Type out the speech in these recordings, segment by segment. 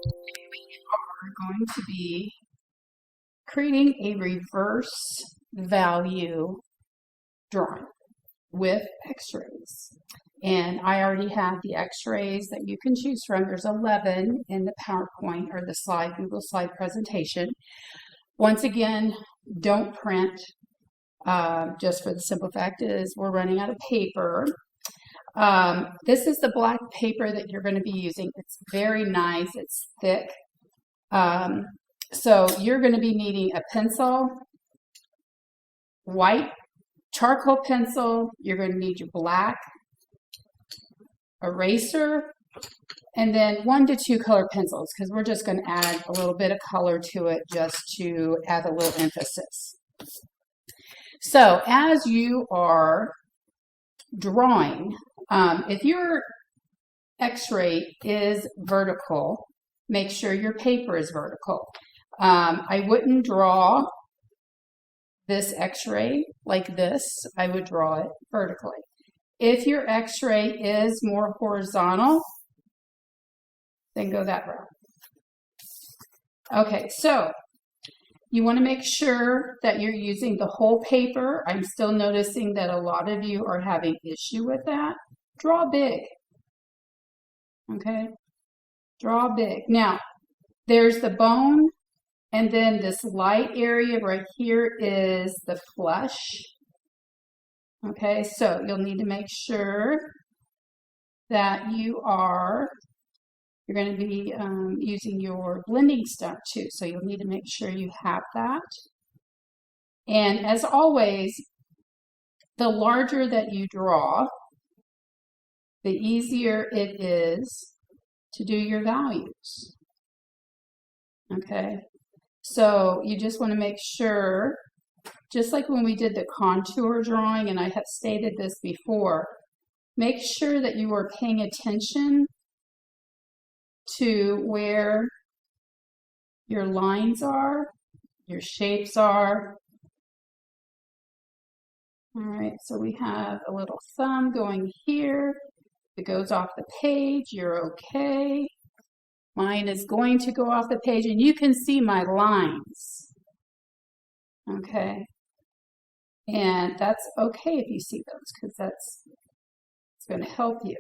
We're going to be creating a reverse value drawing with X-rays. And I already have the X-rays that you can choose from. There's 11 in the PowerPoint or the slide, Google slide presentation. Once again, don't print, just for the simple fact is we're running out of paper. This is the black paper that you're going to be using. It's very nice. It's thick. So you're going to be needing a pencil, white charcoal pencil. You're going to need your black eraser, and then 1 to 2 color pencils, because we're just going to add a little bit of color to it just to add a little emphasis. So as you are drawing, if your X-ray is vertical, make sure your paper is vertical. I wouldn't draw this X-ray like this. I would draw it vertically. If your X-ray is more horizontal, then go that route. Okay, so you want to make sure that you're using the whole paper. I'm still noticing that a lot of you are having issue with that. Draw big. Okay, draw big. Now, there's the bone, and then this light area right here is the flesh. Okay, so you'll need to make sure that you're going to be using your blending stuff too. So you'll need to make sure you have that. And as always, the larger that you draw, the easier it is to do your values. Okay, so you just want to make sure, just like when we did the contour drawing, and I have stated this before, make sure that you are paying attention to where your lines are, your shapes are. All right, so we have a little thumb going here. If it goes off the page, you're okay. Mine is going to go off the page, and you can see my lines. Okay. And that's okay if you see those, because it's going to help you.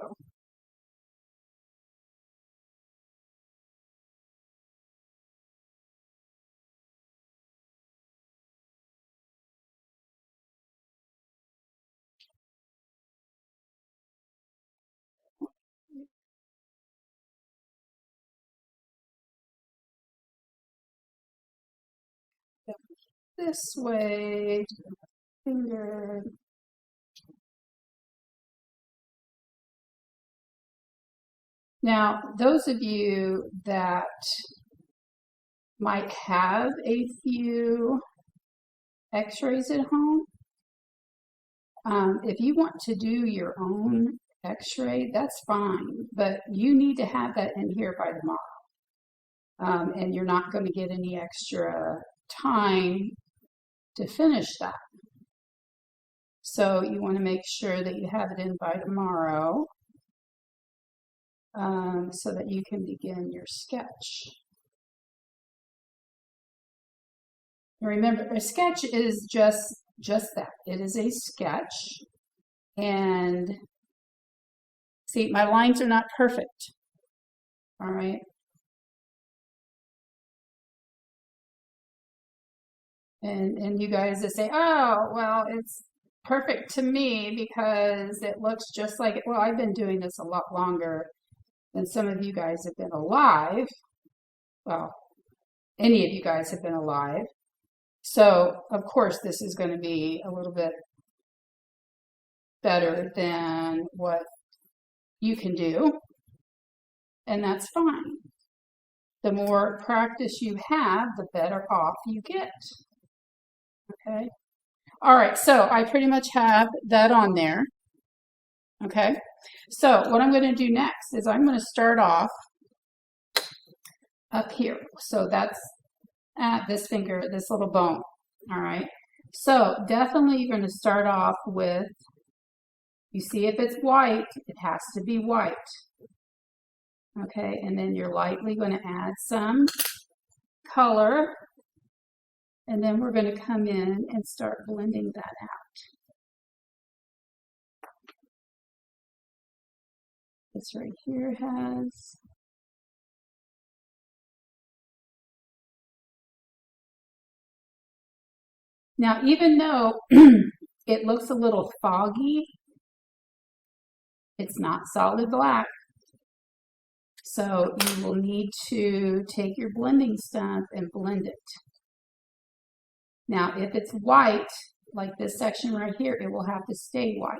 This way, finger. Now, those of you that might have a few X-rays at home, if you want to do your own X-ray, that's fine, but you need to have that in here by tomorrow. And you're not going to get any extra time to finish that. So you want to make sure that you have it in by tomorrow, so that you can begin your sketch. Remember, a sketch is just that. It is a sketch. And see, my lines are not perfect. All right. And you guys that say, oh, well, it's perfect to me because it looks just like it. Well, I've been doing this a lot longer than some of you guys have been alive. Well, any of you guys have been alive. So, of course, this is going to be a little bit better than what you can do, and that's fine. The more practice you have, the better off you get. Okay. All right, so I pretty much have that on there. Okay. So what I'm going to do next is I'm going to start off up here. So that's at this finger, this little bone. All right. So definitely you're going to start off with, you see if it's white, it has to be white. Okay, and then you're lightly going to add some color, and then we're going to come in and start blending that out. This right here has now, even though it looks a little foggy, it's not solid black. So you will need to take your blending stump and blend it. Now, if it's white, like this section right here, it will have to stay white.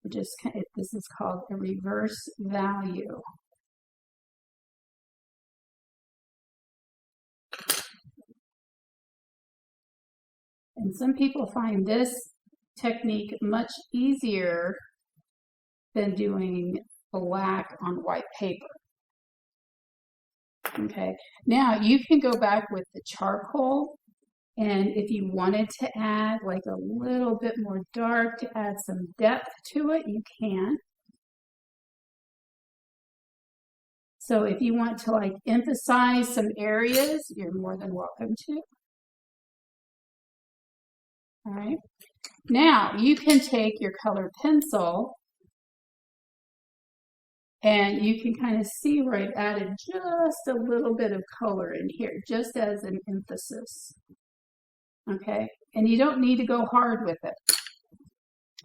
This is called a reverse value. And some people find this technique much easier than doing black on white paper. Okay, now you can go back with the charcoal, and if you wanted to add like a little bit more dark to add some depth to it, you can. So if you want to like emphasize some areas, you're more than welcome to. All right, now you can take your colored pencil and you can kind of see where I've added just a little bit of color in here, just as an emphasis. Okay, and you don't need to go hard with it.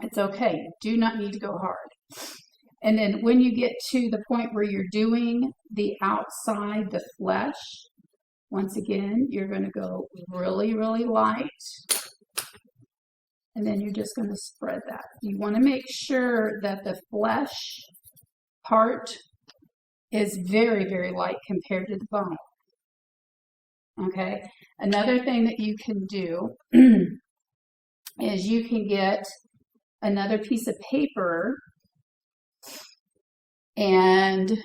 It's okay, you do not need to go hard. And then when you get to the point where you're doing the outside, the flesh, once again, you're going to go really, really light. And then you're just going to spread that. You want to make sure that the flesh part is very, very light compared to the bone. Okay. Another thing that you can do is you can get another piece of paper and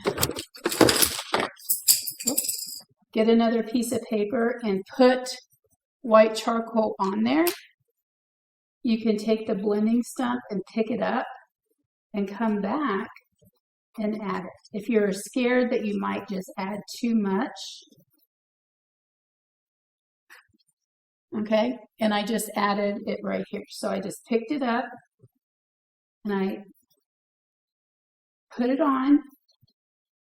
put white charcoal on there. You can take the blending stump and pick it up and come back and add it. If you're scared that you might just add too much, okay, and I just added it right here. So I just picked it up and I put it on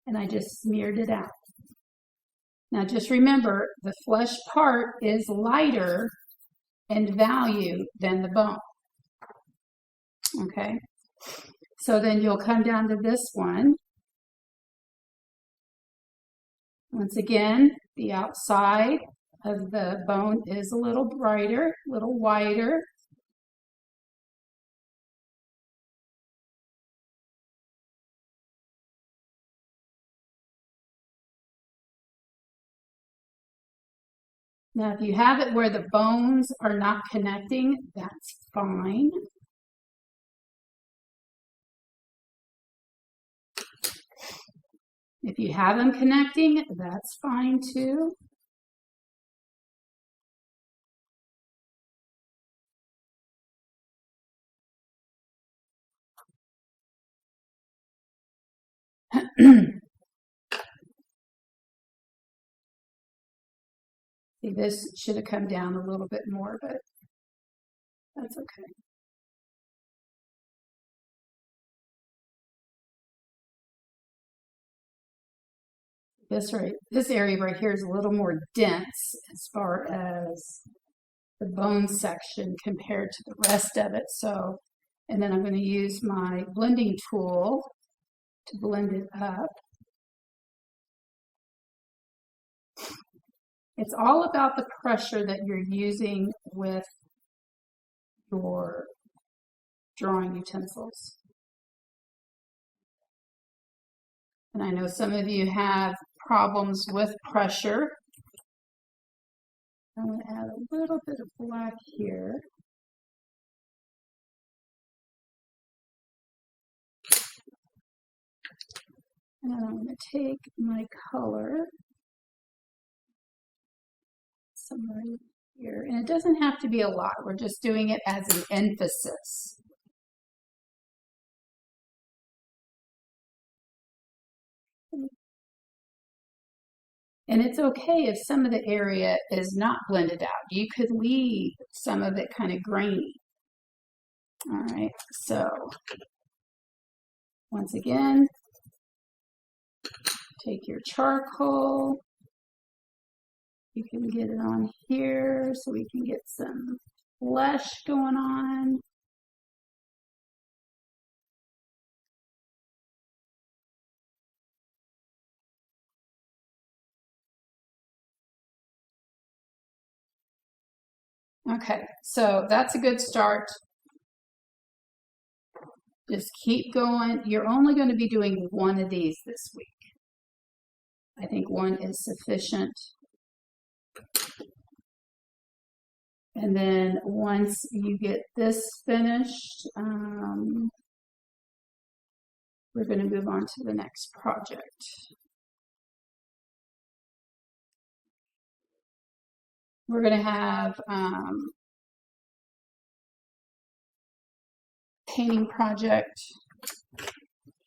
and I just smeared it out. Now just remember, the flesh part is lighter in value than the bone. Okay, so then you'll come down to this one. Once again, the outside of the bone is a little brighter, a little whiter. Now, if you have it where the bones are not connecting, that's fine. If you have them connecting, that's fine too. See, this should have come down a little bit more, but that's okay. This area right here is a little more dense as far as the bone section compared to the rest of it. So, and then I'm going to use my blending tool to blend it up. It's all about the pressure that you're using with your drawing utensils. And I know some of you have problems with pressure. I'm going to add a little bit of black here. And then I'm going to take my color somewhere here. And it doesn't have to be a lot. We're just doing it as an emphasis. And it's okay if some of the area is not blended out. You could leave some of it kind of grainy. All right, so once again, take your charcoal. You can get it on here so we can get some flesh going on. Okay, so that's a good start. Just keep going. You're only going to be doing one of these this week. I think one is sufficient. And then once you get this finished, we're going to move on to the next project. We're going to have painting project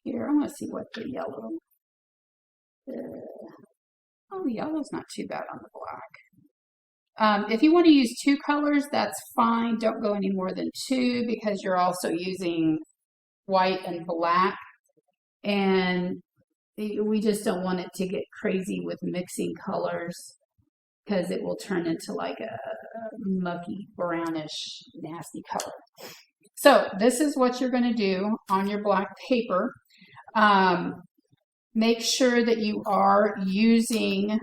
here. I want to see what the yellow. Oh, the yellow's not too bad on the black. If you want to use two colors, that's fine. Don't go any more than two because you're also using white and black. And we just don't want it to get crazy with mixing colors because it will turn into like a mucky, brownish, nasty color. So this is what you're going to do on your black paper. Make sure that you are using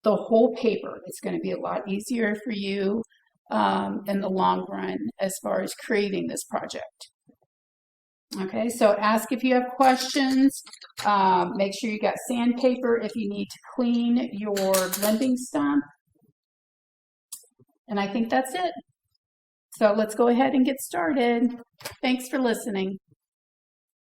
the whole paper. It's going to be a lot easier for you in the long run as far as creating this project. Okay, so ask if you have questions. Make sure you got sandpaper if you need to clean your blending stump. And I think that's it. So let's go ahead and get started. Thanks for listening.